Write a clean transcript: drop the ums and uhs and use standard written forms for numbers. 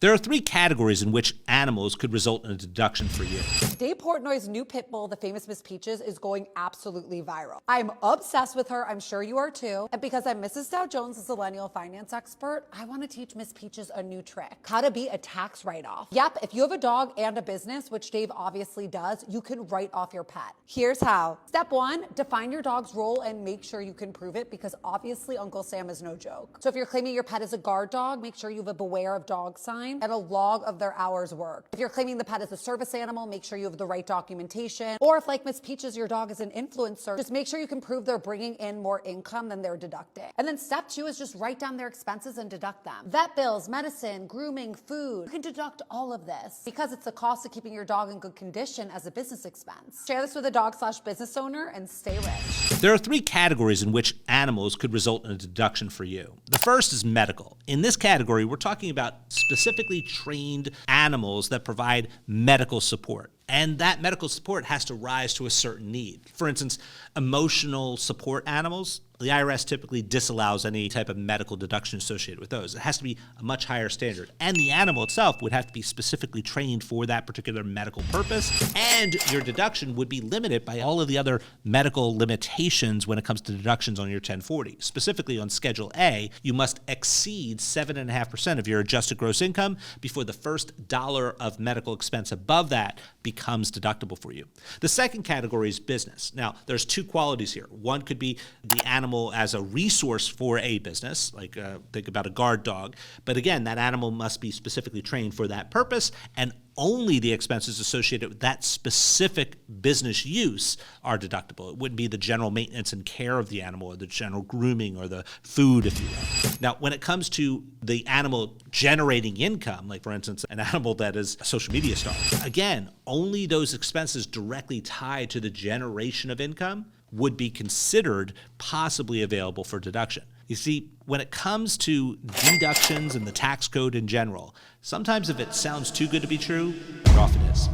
There are three categories in which animals could result in a deduction for you. Dave Portnoy's new pit bull, the famous Miss Peaches, is going absolutely viral. I'm obsessed with her. I'm sure you are too. And because I'm Mrs. Dow Jones, the millennial finance expert, I want to teach Miss Peaches a new trick: how to be a tax write-off. Yep, if you have a dog and a business, which Dave obviously does, you can write off your pet. Here's how. Step one, define your dog's role and make sure you can prove it, because obviously Uncle Sam is no joke. So if you're claiming your pet is a guard dog, make sure you have a beware of dog sign and a log of their hours worked. If you're claiming the pet is a service animal, make sure you have the right documentation. Or if, like Miss Peaches, your dog is an influencer, just make sure you can prove they're bringing in more income than they're deducting. And then step two is just write down their expenses and deduct them. Vet bills, medicine, grooming, food. You can deduct all of this because it's the cost of keeping your dog in good condition as a business expense. Share this with a dog/business owner and stay rich. There are three categories in which animals could result in a deduction for you. The first is medical. In this category, we're talking about specifically trained animals that provide medical support. And that medical support has to rise to a certain need. For instance, emotional support animals, the IRS typically disallows any type of medical deduction associated with those. It has to be a much higher standard. And the animal itself would have to be specifically trained for that particular medical purpose. And your deduction would be limited by all of the other medical limitations when it comes to deductions on your 1040. Specifically on Schedule A, you must exceed 7.5% of your adjusted gross income before the first dollar of medical expense above that becomes deductible for you. The second category is business. Now, there's two qualities here. One could be the animal as a resource for a business, like think about a guard dog. But again, that animal must be specifically trained for that purpose, and only the expenses associated with that specific business use are deductible. It wouldn't be the general maintenance and care of the animal, or the general grooming, or the food, if you will. Now, when it comes to the animal generating income, like for instance, an animal that is a social media star, again, only those expenses directly tied to the generation of income would be considered possibly available for deduction. You see, when it comes to deductions and the tax code in general, sometimes if it sounds too good to be true, it often is.